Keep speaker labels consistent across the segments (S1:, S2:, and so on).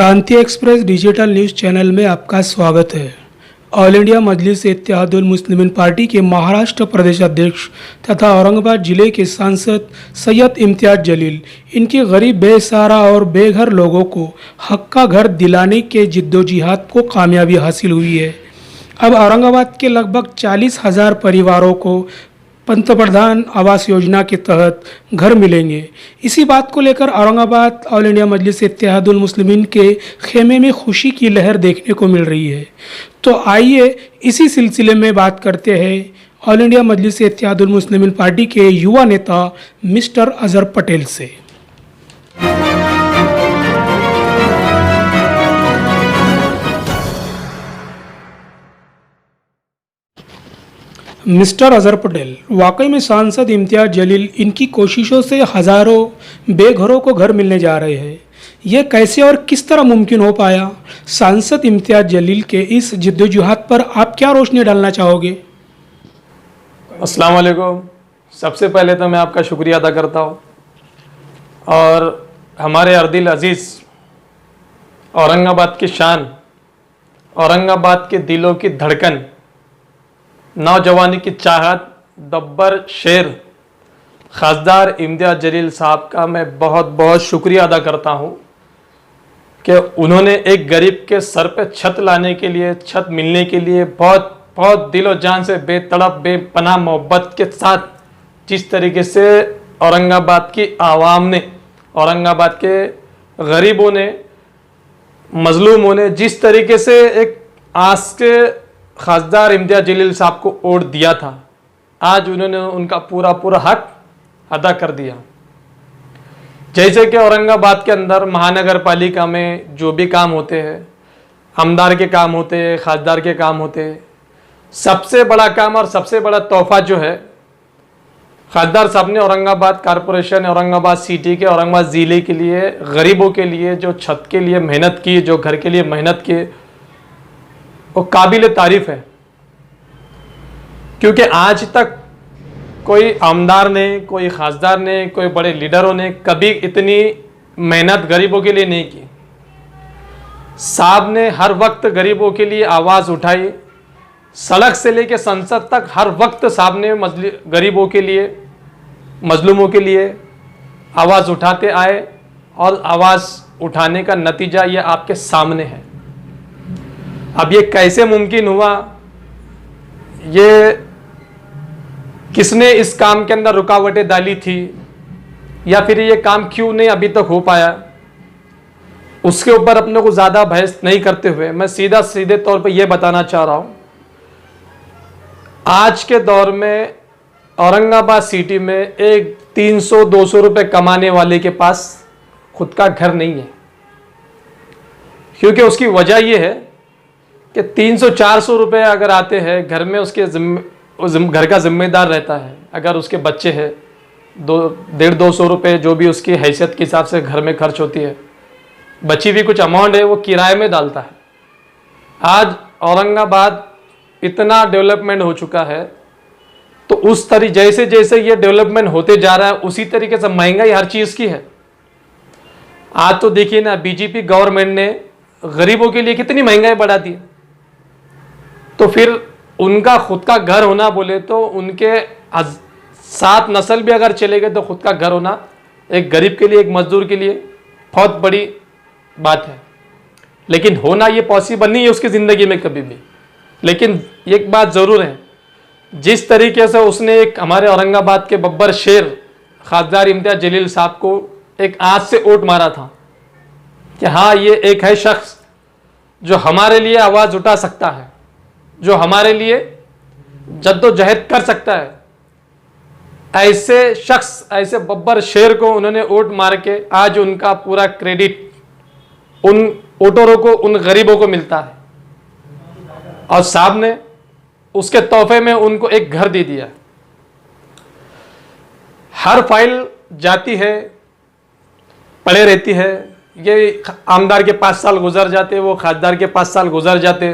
S1: क्रांति express digital news channel में आपका स्वागत है। ऑल इंडिया मजलिस इत्तेहादुल मुस्लिमीन पार्टी के महाराष्ट्र प्रदेश अध्यक्ष तथा औरंगाबाद जिले के सांसद सैयद इम्तियाज जलील इनकी गरीब बेसहारा और बेघर लोगों को हक का घर दिलाने के जिद्दोजहद को कामयाबी हासिल हुई है। अब औरंगाबाद के लगभग 40,000 परिवारों को पंतप्रधान आवास योजना के तहत घर मिलेंगे। इसी बात को लेकर औरंगाबाद ऑल इंडिया मजलिस इत्तेहादुल मुस्लिमीन के खेमे में खुशी की लहर देखने को मिल रही है। तो आइए इसी सिलसिले में बात करते हैं ऑल इंडिया मजलिस इत्तेहादुल मुस्लिमीन पार्टी के युवा नेता मिस्टर अजहर पटेल से। मिस्टर अजहर पटेल, वाकई में सांसद इम्तियाज जलील इनकी कोशिशों से हज़ारों बेघरों को घर मिलने जा रहे हैं। ये कैसे और किस तरह मुमकिन हो पाया? सांसद इम्तियाज जलील के इस जिद्दोजहद पर आप क्या रोशनी डालना चाहोगे?
S2: अस्सलाम वालेकुम। सबसे पहले तो मैं आपका शुक्रिया अदा करता हूँ और हमारे अर्दिल अजीज़ औरंगाबाद की शान, औरंगाबाद के दिलों की धड़कन, नौजवानी की चाहत, दब्बर शेर खासदार इम्तियाज जलील साहब का मैं बहुत बहुत शुक्रिया अदा करता हूँ कि उन्होंने एक गरीब के सर पे छत लाने के लिए, छत मिलने के लिए बहुत बहुत दिलो जान से बेतड़प बेपनाह मोहब्बत के साथ जिस तरीके से औरंगाबाद की आवाम ने, औरंगाबाद के गरीबों ने, मजलूमों ने जिस तरीके से एक आस के खासदार इम्तियाज जलील साहब को वोट दिया था, आज उन्होंने उनका पूरा पूरा हक अदा कर दिया। जैसे कि औरंगाबाद के अंदर महानगर पालिका में जो भी काम होते हैं, आमदार के काम होते हैं, खासदार के काम होते हैं, सबसे बड़ा काम और सबसे बड़ा तोहफा जो है खासदार साहब ने औरंगाबाद कारपोरेशन, औरंगाबाद सिटी के, औरंगाबाद ज़िले के लिए, गरीबों के लिए जो छत के लिए मेहनत की, जो घर के लिए मेहनत की, वो काबिल तारीफ़ है। क्योंकि आज तक कोई आमदार ने, कोई खासदार ने, कोई बड़े लीडरों ने कभी इतनी मेहनत गरीबों के लिए नहीं की। साहब ने हर वक्त गरीबों के लिए आवाज़ उठाई, सड़क से लेकर संसद तक हर वक्त साहब ने गरीबों के लिए, मजलूमों के लिए आवाज़ उठाते आए और आवाज़ उठाने का नतीजा ये आपके सामने है। अब ये कैसे मुमकिन हुआ, ये किसने इस काम के अंदर रुकावटें डाली थी, या फिर ये काम क्यों नहीं अभी तक हो पाया, उसके ऊपर अपने को ज़्यादा बहस नहीं करते हुए मैं सीधे तौर पे ये बताना चाह रहा हूँ, आज के दौर में औरंगाबाद सिटी में एक 300-200 रुपये कमाने वाले के पास खुद का घर नहीं है। क्योंकि उसकी वजह ये है कि 300-400 रुपये अगर आते हैं घर में, उसके घर का जिम्मेदार रहता है। अगर उसके बच्चे हैं, 150-200 रुपये जो भी उसकी हैसियत के हिसाब से घर में खर्च होती है, बची भी कुछ अमाउंट है वो किराए में डालता है। आज औरंगाबाद इतना डेवलपमेंट हो चुका है, तो उस जैसे जैसे ये डेवलपमेंट होते जा रहा है उसी तरीके से महंगाई हर चीज़ की है। आज तो देखिए ना, बीजेपी गवर्नमेंट ने गरीबों के लिए कितनी महंगाई बढ़ा दी। तो फिर उनका खुद का घर होना बोले तो उनके 7 नस्ल भी अगर चले गए तो खुद का घर होना एक गरीब के लिए, एक मजदूर के लिए बहुत बड़ी बात है। लेकिन होना ये पॉसिबल नहीं है उसकी ज़िंदगी में कभी भी। लेकिन एक बात ज़रूर है, जिस तरीके से उसने एक हमारे औरंगाबाद के बब्बर शेर खासदार इम्तियाज जलील साहब को एक आँच से वोट मारा था कि हाँ, ये एक है शख्स जो हमारे लिए आवाज़ उठा सकता है, जो हमारे लिए जद्दोजहद कर सकता है, ऐसे शख्स, ऐसे बब्बर शेर को उन्होंने वोट मार के आज उनका पूरा क्रेडिट उन वोटरों को, उन गरीबों को मिलता है। और साहब ने उसके तोहफे में उनको एक घर दे दिया। हर फाइल जाती है, पड़े रहती है, ये आमदार के 5 साल गुजर जाते, वो खासदार के 5 साल गुजर जाते,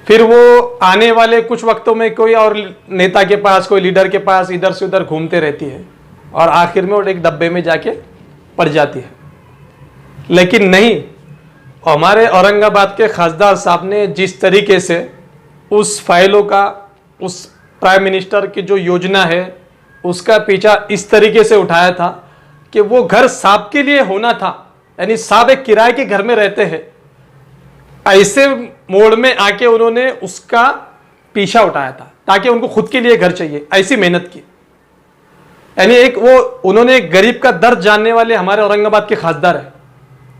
S2: फिर वो आने वाले कुछ वक्तों में कोई और नेता के पास, कोई लीडर के पास इधर से उधर घूमते रहती है और आखिर में वो एक डब्बे में जाके पड़ जाती है। लेकिन नहीं, हमारे औरंगाबाद के खासदार साहब ने जिस तरीके से उस फाइलों का, उस प्राइम मिनिस्टर की जो योजना है उसका पीछा इस तरीके से उठाया था कि वो घर साहब के लिए होना था, यानी साहब एक किराए के घर में रहते हैं, ऐसे मोड़ में आके उन्होंने उसका पीछा उठाया था ताकि उनको खुद के लिए घर चाहिए, ऐसी मेहनत की। यानी एक वो उन्होंने एक गरीब का दर्द जानने वाले हमारे औरंगाबाद के खासदार है,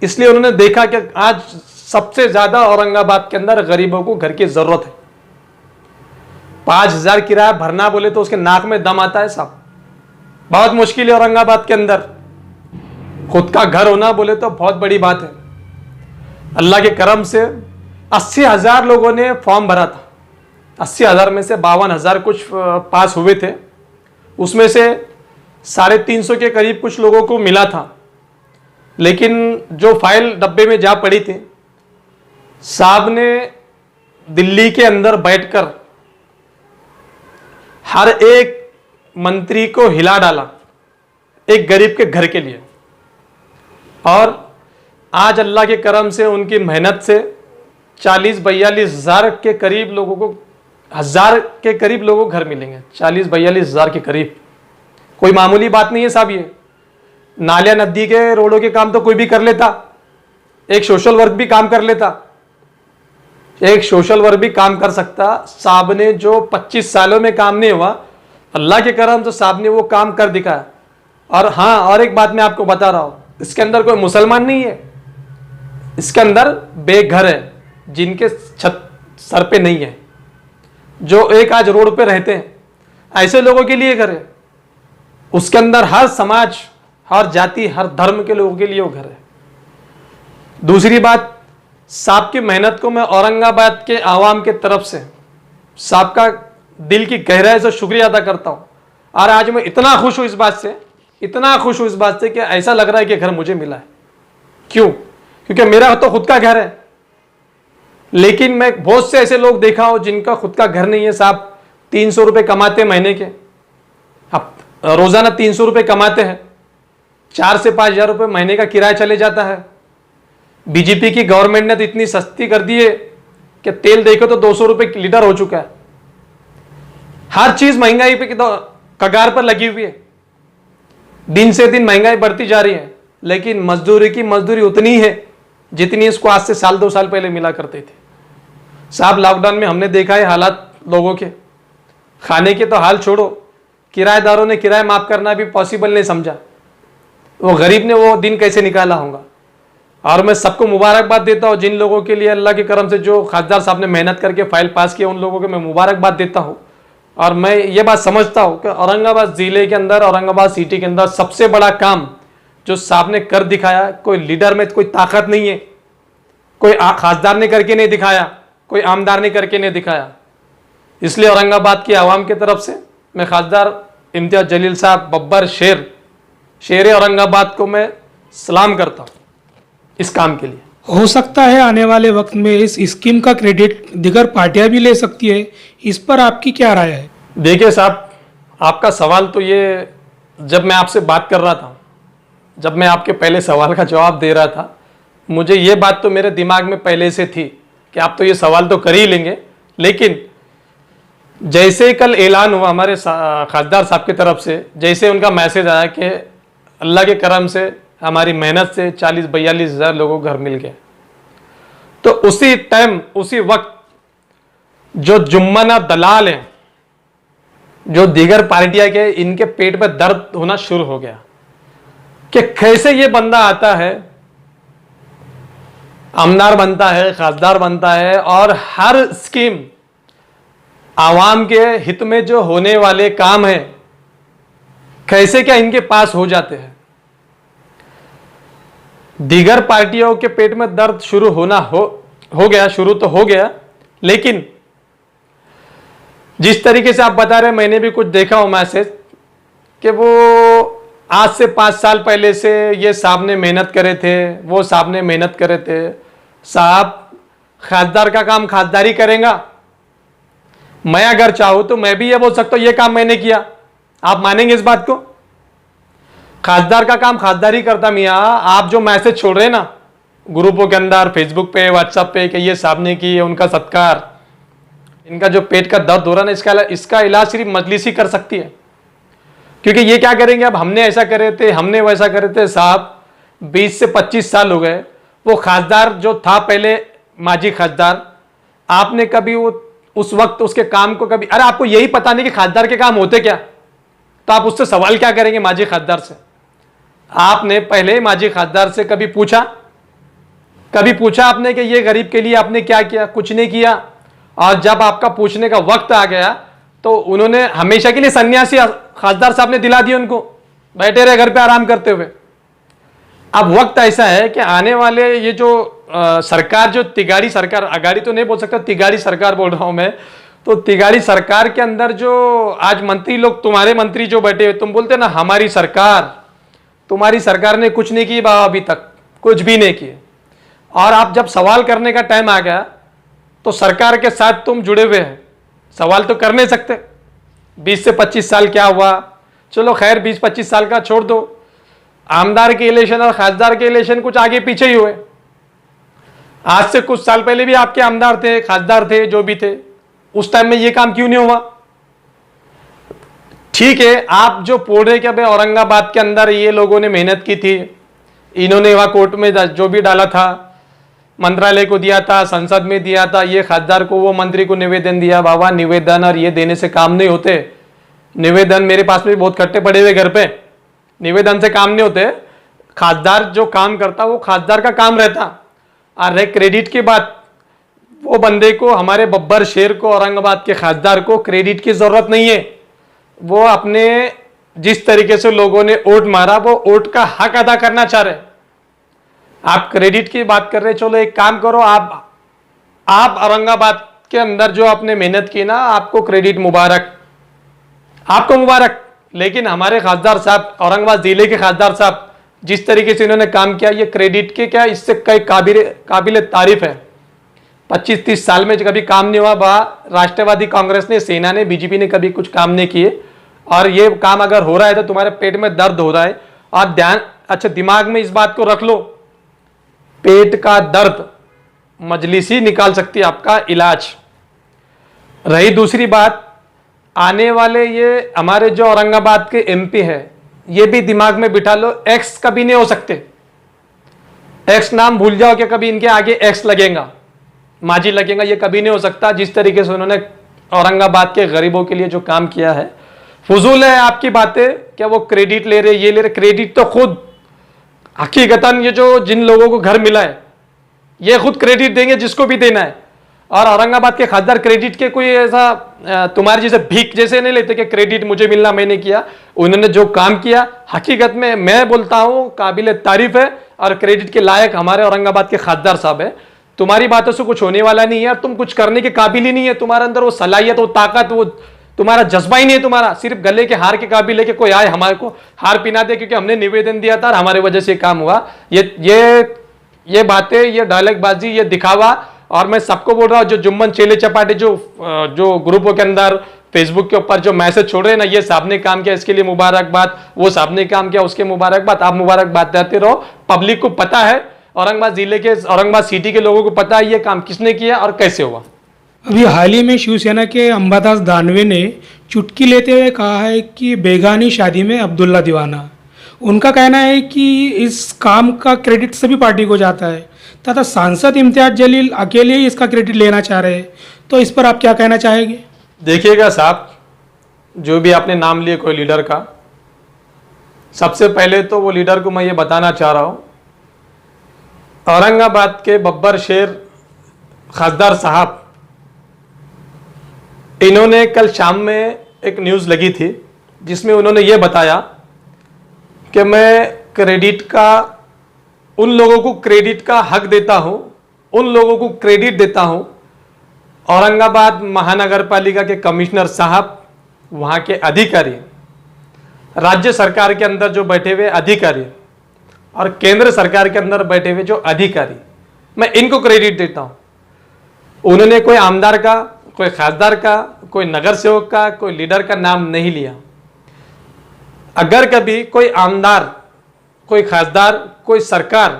S2: इसलिए उन्होंने देखा कि आज सबसे ज्यादा औरंगाबाद के अंदर गरीबों को घर की जरूरत है। 5,000 किराया भरना बोले तो उसके नाक में दम आता है साहब, बहुत मुश्किल है औरंगाबाद के अंदर। खुद का घर होना बोले तो बहुत बड़ी बात है। अल्लाह के करम से 80,000 लोगों ने फॉर्म भरा था, 80,000 में से 52,000 कुछ पास हुए थे, उसमें से 350 के करीब कुछ लोगों को मिला था। लेकिन जो फाइल डब्बे में जा पड़ी थी, साहब ने दिल्ली के अंदर बैठकर हर एक मंत्री को हिला डाला एक गरीब के घर के लिए, और आज अल्लाह के करम से उनकी मेहनत से 40-42 हज़ार के करीब लोगों को, 1,000 के करीब लोगों को घर मिलेंगे। 40-42 हज़ार के करीब कोई मामूली बात नहीं है साहब। ये नालिया नदी के रोडों के काम तो कोई भी कर लेता, एक सोशल वर्क भी काम कर लेता, एक सोशल वर्क भी काम कर सकता। साहब ने जो 25 सालों में काम नहीं हुआ, अल्लाह के करम से साहब ने वो काम कर दिखाया। और हाँ, और एक बात मैं आपको बता रहा हूं, इसके अंदर कोई मुसलमान नहीं है, इसके अंदर बेघर है जिनके छत सर पे नहीं है, जो एक आज रोड पे रहते हैं, ऐसे लोगों के लिए घर है। उसके अंदर हर समाज, हर जाति, हर धर्म के लोगों के लिए वो घर है। दूसरी बात, साहब की मेहनत को मैं औरंगाबाद के आवाम के तरफ से साहब का दिल की गहराई से शुक्रिया अदा करता हूं। और आज मैं इतना खुश हूं इस बात से, इतना खुश हूं इस बात से कि ऐसा लग रहा है कि घर मुझे मिला है। क्यों? क्योंकि मेरा तो खुद का घर है, लेकिन मैं बहुत से ऐसे लोग देखा हो जिनका खुद का घर नहीं है। साहब 300 रुपये कमाते महीने के, अब रोजाना 300 रुपये कमाते हैं, 4 से 5 हज़ार रुपये महीने का किराया चले जाता है। बीजेपी की गवर्नमेंट ने तो इतनी सस्ती कर दी है कि तेल देखो तो 200 रुपये लीटर हो चुका है। हर चीज महंगाई पे तो कगार पर लगी हुई है, दिन से दिन महंगाई बढ़ती जा रही है, लेकिन मजदूरी की मजदूरी उतनी है जितनी इसको आज से 1-2 साल पहले मिला करते थे। साहब लॉकडाउन में हमने देखा है हालात लोगों के, खाने के तो हाल छोड़ो, किराएदारों ने किराया माफ करना भी पॉसिबल नहीं समझा। वो गरीब ने वो दिन कैसे निकाला होगा। और मैं सबको मुबारकबाद देता हूँ जिन लोगों के लिए अल्लाह के करम से जो खासदार साहब ने मेहनत करके फाइल पास किया, उन लोगों को मैं मुबारकबाद देता हूँ। और मैं ये बात समझता हूँ कि औरंगाबाद जिले के अंदर, औरंगाबाद सिटी के अंदर सबसे बड़ा काम जो साहब ने कर दिखाया, कोई लीडर में कोई ताकत नहीं है, कोई खासदार ने करके नहीं दिखाया, कोई आमदार ने करके नहीं दिखाया। इसलिए औरंगाबाद की आवाम की तरफ से मैं खासदार इम्तियाज जलील साहब, बब्बर शेर औरंगाबाद को मैं सलाम करता हूँ इस काम के लिए।
S1: हो सकता है आने वाले वक्त में इस स्कीम का क्रेडिट दीगर पार्टियां भी ले सकती है, इस पर आपकी क्या राय है?
S2: देखिए साहब, आपका सवाल तो ये, जब मैं आपसे बात कर रहा था, जब मैं आपके पहले सवाल का जवाब दे रहा था, मुझे ये बात तो मेरे दिमाग में पहले से थी कि आप तो ये सवाल तो कर ही लेंगे। लेकिन जैसे कल ऐलान हुआ हमारे खासदार साहब की तरफ से, जैसे उनका मैसेज आया कि अल्लाह के करम से हमारी मेहनत से 40-42 हज़ार लोगों को घर मिल गया, तो उसी टाइम, उसी वक्त जो जुम्मन दलाल हैं, जो दीगर पार्टियां के, इनके पेट में दर्द होना शुरू हो गया कि कैसे ये बंदा आता है, आमदार बनता है, खासदार बनता है, और हर स्कीम आवाम के हित में जो होने वाले काम है कैसे क्या इनके पास हो जाते हैं। दीगर पार्टियों के पेट में दर्द शुरू होना हो गया, शुरू तो हो गया, लेकिन जिस तरीके से आप बता रहे हैं, मैंने भी कुछ देखा हो मैसेज कि वो आज से 5 साल पहले से ये साहब ने मेहनत करे थे, वो साहब ने मेहनत करे थे। साहब खासदार का काम खासदारी करेगा, मैं अगर चाहूं तो मैं भी ये बोल सकता हूं ये काम मैंने किया। आप मानेंगे इस बात को? खासदार का काम खासदारी करता। मियाँ, आप जो मैसेज छोड़ रहे हैं ना, ग्रुपों के अंदर, फेसबुक पे, व्हाट्सएप पे कि ये साहब ने की, उनका सत्कार, इनका जो पेट का दर्द हो रहा है ना, इसका इलाज सिर्फ मजलिस ही कर सकती है। क्योंकि ये क्या करेंगे, अब हमने ऐसा करे थे, हमने वैसा करे थे, साहब 20 से 25 साल हो गए। वो खासदार जो था पहले, माजी खासदार, आपने कभी वो उस वक्त उसके काम को कभी, अरे आपको यही पता नहीं कि खासदार के काम होते क्या, तो आप उससे सवाल क्या करेंगे माजी खासदार से? आपने पहले माजी खासदार से कभी पूछा आपने कि ये गरीब के लिए आपने क्या किया? कुछ नहीं किया। और जब आपका पूछने का वक्त आ गया तो उन्होंने हमेशा के लिए सन्यासी खासदार साहब ने दिला दिया, उनको बैठे रहे घर पे आराम करते हुए। अब वक्त ऐसा है कि आने वाले ये जो सरकार, जो तिगाड़ी सरकार, अगाड़ी तो नहीं बोल सकता, तिगाड़ी सरकार बोल रहा हूं मैं, तो तिगाड़ी सरकार के अंदर जो आज मंत्री लोग, तुम्हारे मंत्री जो बैठे हुए, तुम बोलते ना हमारी सरकार, तुम्हारी सरकार ने कुछ नहीं की बाबा, अभी तक कुछ भी नहीं किए। और आप जब सवाल करने का टाइम आ गया तो सरकार के साथ तुम जुड़े हुए हैं, सवाल तो कर नहीं सकते। 20 से 25 साल क्या हुआ, चलो खैर 20-25 साल का छोड़ दो, आमदार के इलेक्शन और खासदार के इलेक्शन कुछ आगे पीछे ही हुए। आज से कुछ साल पहले भी आपके आमदार थे, खासदार थे, जो भी थे, उस टाइम में ये काम क्यों नहीं हुआ? ठीक है, आप जो बोल रहे कि भाई औरंगाबाद के अंदर ये लोगों ने मेहनत की थी, इन्होंने वहां कोर्ट में जो भी डाला था, मंत्रालय को दिया था, संसद में दिया था, ये खासदार को, वो मंत्री को निवेदन दिया। बाबा निवेदन और ये देने से काम नहीं होते। निवेदन मेरे पास में भी बहुत कट्टे पड़े हुए घर पे, निवेदन से काम नहीं होते। खासदार जो काम करता वो खासदार का काम रहता। और क्रेडिट की बात, वो बंदे को, हमारे बब्बर शेर को, औरंगाबाद के खासदार को क्रेडिट की जरूरत नहीं है। वो अपने जिस तरीके से लोगों ने वोट मारा, वो वोट का हक अदा करना चाह रहे। आप क्रेडिट की बात कर रहे, चलो एक काम करो, आप औरंगाबाद के अंदर जो आपने मेहनत की ना, आपको क्रेडिट मुबारक, आपको मुबारक। लेकिन हमारे खासदार साहब, औरंगाबाद जिले के खासदार साहब, जिस तरीके से इन्होंने काम किया, ये क्रेडिट के क्या, इससे कई काबिल तारीफ है। 25-30 साल में कभी काम नहीं हुआ बा, राष्ट्रवादी कांग्रेस ने, सेना ने, बीजेपी ने कभी कुछ काम नहीं किए। और ये काम अगर हो रहा है तो तुम्हारे पेट में दर्द हो रहा है। और ध्यान, अच्छा दिमाग में इस बात को रख लो, पेट का दर्द मजलिस ही निकाल सकती है आपका इलाज। रही दूसरी बात, आने वाले ये हमारे जो औरंगाबाद के एमपी है, ये भी दिमाग में बिठा लो, एक्स कभी नहीं हो सकते। एक्स नाम भूल जाओ कि कभी इनके आगे एक्स लगेगा, माजी लगेगा, ये कभी नहीं हो सकता। जिस तरीके से उन्होंने औरंगाबाद के गरीबों के लिए जो काम किया है, फजूल है आपकी बातें क्या वो क्रेडिट ले रहे, ये ले रहे। क्रेडिट तो खुद हकीकतन ये जो जिन लोगों को घर मिला है, ये खुद क्रेडिट देंगे जिसको भी देना है। और औरंगाबाद के खासदार क्रेडिट के कोई ऐसा तुम्हारे जैसे भीख जैसे नहीं लेते कि क्रेडिट मुझे मिलना, मैंने किया। उन्होंने जो काम किया हकीकत में मैं बोलता हूं काबिल तारीफ है, और क्रेडिट के लायक हमारे औरंगाबाद के खासदार साहब है। तुम्हारी बातों से कुछ होने वाला नहीं है, तुम कुछ करने के काबिल ही नहीं है। तुम्हारे अंदर वो सलाहियत, वो ताकत, वो तुम्हारा जज्बा ही नहीं है। तुम्हारा सिर्फ गले के हार के काबिल है कि कोई आए हमारे को हार पिना दे, क्योंकि हमने निवेदन दिया था और हमारे वजह से काम हुआ। ये बातें, ये डायलॉगबाजी, ये दिखावा। और मैं सबको बोल रहा हूं, जो जुम्मन चेले चपाटे जो ग्रुपों के अंदर, फेसबुक के ऊपर जो मैसेज छोड़ रहे हैं ना, ये साहब ने काम किया इसके लिए मुबारकबाद, वो साहब ने काम किया उसके मुबारकबाद, आप मुबारकबाद देते रहो। पब्लिक को पता है, औरंगाबाद जिले के, औरंगाबाद सिटी के लोगों को पता है ये काम किसने किया और कैसे हुआ।
S1: अभी हाल ही में शिवसेना के अंबादास दानवे ने चुटकी लेते हुए कहा है कि बेगानी शादी में अब्दुल्ला दीवाना। उनका कहना है कि इस काम का क्रेडिट सभी पार्टी को जाता है, तथा सांसद इम्तियाज जलील अकेले ही इसका क्रेडिट लेना चाह रहे हैं। तो इस पर आप क्या कहना चाहेंगे?
S2: देखिएगा साहब, जो भी आपने नाम लिए कोई लीडर का, सबसे पहले तो वो लीडर को मैं ये बताना चाह रहा हूं, औरंगाबाद के बब्बर शेर खासदार साहब, इन्होंने कल शाम में एक न्यूज़ लगी थी जिसमें उन्होंने ये बताया कि मैं क्रेडिट का, उन लोगों को क्रेडिट का हक देता हूं, उन लोगों को क्रेडिट देता हूं, औरंगाबाद महानगर पालिका के कमिश्नर साहब, वहां के अधिकारी, राज्य सरकार के अंदर जो बैठे हुए अधिकारी और केंद्र सरकार के अंदर बैठे हुए जो अधिकारी, मैं इनको क्रेडिट देता हूं। उन्होंने कोई आमदार का, कोई खासदार का, कोई नगर सेवक का, कोई लीडर का नाम नहीं लिया। अगर कभी कोई आमदार, कोई खासदार, कोई सरकार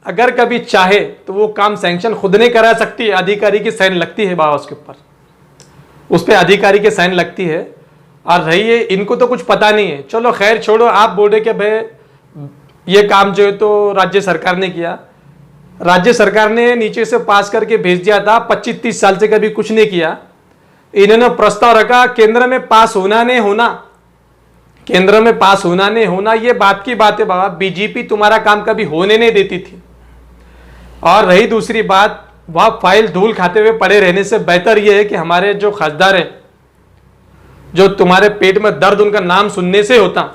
S2: अगर कभी चाहे तो वो काम सैंक्शन खुद नहीं करा सकती है, अधिकारी की साइन लगती है बाबा उसके ऊपर, उस पर अधिकारी की साइन लगती है। और रही है, इनको तो कुछ पता नहीं है। चलो खैर छोड़ो, आप बोले कि भाई ये काम जो है तो राज्य सरकार ने किया। राज्य सरकार ने नीचे से पास करके भेज दिया था, 25-30 साल से कभी कुछ नहीं किया। इन्होंने प्रस्ताव रखा केंद्र में पास होना नहीं होना, केंद्र में पास होना नहीं होना, ये बात की बात है बाबा। बीजेपी तुम्हारा काम कभी होने नहीं देती थी। और रही दूसरी बात, वह फाइल धूल खाते हुए पड़े रहने से बेहतर यह है कि हमारे जो खासदार हैं, जो तुम्हारे पेट में दर्द उनका नाम सुनने से होता,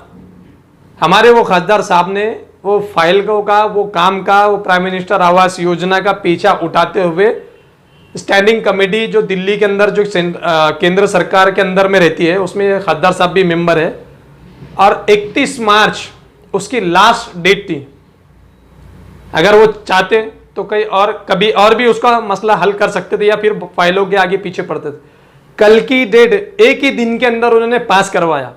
S2: हमारे वो खासदार साहब ने वो फाइल का वो काम का वो प्राइम मिनिस्टर आवास योजना का पीछा उठाते हुए स्टैंडिंग कमेटी जो दिल्ली के अंदर जो केंद्र सरकार के अंदर में रहती है, उसमें खासदार साहब भी मेंबर है। और 31 मार्च उसकी लास्ट डेट थी। अगर वो चाहते तो कभी और भी उसका मसला हल कर सकते थे या फिर फाइलों के आगे पीछे पड़ते थे। कल की डेट एक ही दिन के अंदर उन्होंने पास करवाया,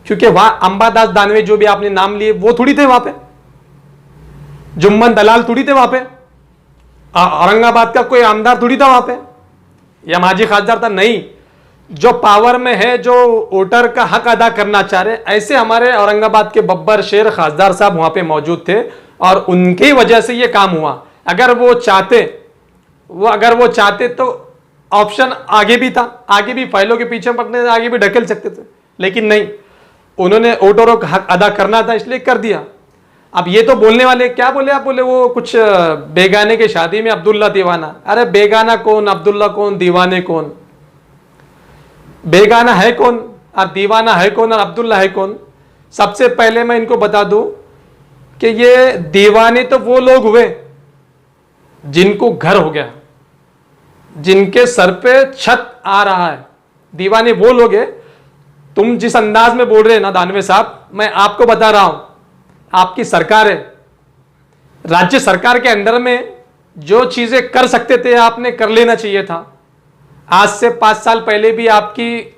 S2: क्योंकि वहां अंबादास दानवे जो भी आपने नाम लिए वो थोड़ी थे वहां पे, जुम्मन दलाल थोड़ी थे वहां पे, औरंगाबाद का कोई आमदार थोड़ी था वहां पे, या माजी खासदार था नहीं। जो पावर में है, जो वोटर का हक अदा करना चाह रहे, ऐसे हमारे औरंगाबाद के बब्बर शेर खासदार साहब वहां पे मौजूद थे और उनकी वजह से ये काम हुआ। अगर वो चाहते तो ऑप्शन आगे भी था, आगे भी फाइलों के पीछे पड़ने आगे भी ढकेल सकते थे, लेकिन नहीं, उन्होंने वोटरों का हक अदा करना था इसलिए कर दिया। अब ये तो बोलने वाले क्या बोले, आप बोले वो कुछ बेगाने के शादी में अब्दुल्ला दीवाना। अरे बेगाना कौन, अब्दुल्ला कौन, दीवाने कौन? बेगाना है कौन और दीवाना है कौन और अब्दुल्ला है कौन? सबसे पहले मैं इनको बता दूं कि ये दीवाने तो वो लोग हुए जिनको घर हो गया, जिनके सर पे छत आ रहा है। दीवाने वो लोग हैं। तुम जिस अंदाज में बोल रहे हैं ना दानवे साहब, मैं आपको बता रहा हूं, आपकी सरकार है, राज्य सरकार के अंदर में जो चीजें कर सकते थे आपने कर लेना चाहिए था। आज से 5 साल पहले भी आपकी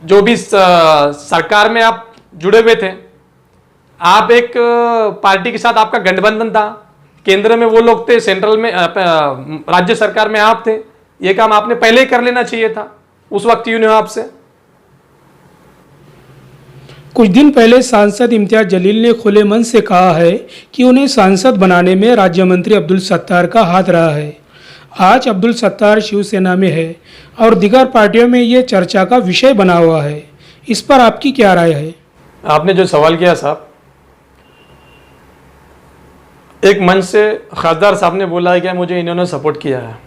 S2: जो भी सरकार में आप जुड़े हुए थे, आप एक पार्टी के साथ आपका गठबंधन था, केंद्र में वो लोग थे, सेंट्रल में राज्य सरकार में आप थे। ये काम आपने पहले ही कर लेना चाहिए था, उस वक्त यूं नहीं हुआ आपसे।
S1: कुछ दिन पहले सांसद इम्तियाज जलील ने खुले मन से कहा है कि उन्हें सांसद बनाने में राज्य मंत्री अब्दुल सत्तार का हाथ रहा है। आज अब्दुल सत्तार शिवसेना में है और दीगर पार्टियों में ये चर्चा का विषय बना हुआ है। इस पर आपकी क्या राय है?
S2: आपने जो सवाल किया साहब, एक मंच से खासदार साहब ने बोला है कि मुझे इन्होंने सपोर्ट किया है।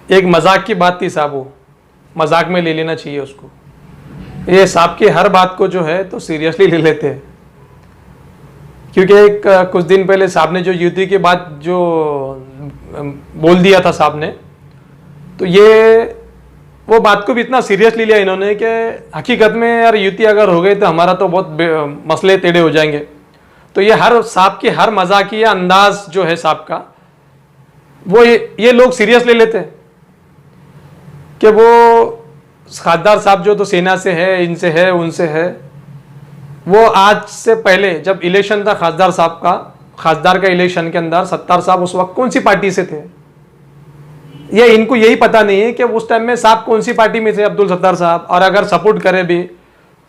S2: एक मजाक की बात थी साहब, वो मजाक में ले लेना चाहिए उसको। ये साहब की हर बात को जो है तो सीरियसली ले लेते हैं, क्योंकि कुछ दिन पहले साहब ने जो युति के बाद जो बोल दिया था साहब ने, तो ये वो बात को भी इतना सीरियसली लिया इन्होंने कि हकीकत में यार युति अगर हो गई तो हमारा तो बहुत मसले टेढ़े हो जाएंगे। तो ये हर साहब की हर मजाकिया अंदाज जो है साहब का, वो ये लोग सीरियस ले लेते हैं कि वो खासदार साहब जो तो सेना से है, इनसे है, उनसे है। वो आज से पहले जब इलेक्शन था खासदार साहब का, खासदार का इलेक्शन के अंदर सत्तार साहब उस वक्त कौन सी पार्टी से थे, ये इनको यही पता नहीं है कि उस टाइम में साहब कौन सी पार्टी में थे अब्दुल सत्तार साहब। और अगर सपोर्ट करे भी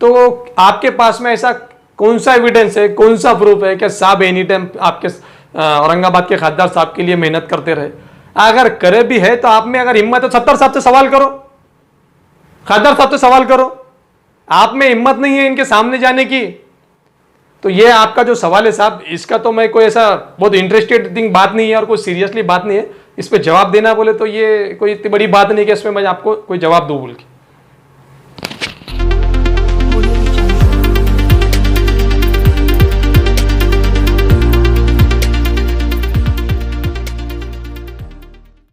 S2: तो आपके पास में ऐसा कौन सा एविडेंस है, कौन सा प्रूफ है कि साहब एनी टाइम आपके औरंगाबाद के खासदार साहब के लिए मेहनत करते रहे? अगर करे भी है तो आप में अगर हिम्मत है, सत्तार साहब से सवाल करो, खासदार साहब से सवाल करो। आप में हिम्मत नहीं है इनके सामने जाने की, तो ये आपका जो सवाल है साहब, इसका तो मैं कोई ऐसा बहुत इंटरेस्टेड बात नहीं है और कोई सीरियसली बात नहीं है। इस पे जवाब देना बोले तो ये कोई इतनी बड़ी बात नहीं कि इसमें मैं आपको कोई जवाब दूं बोल के।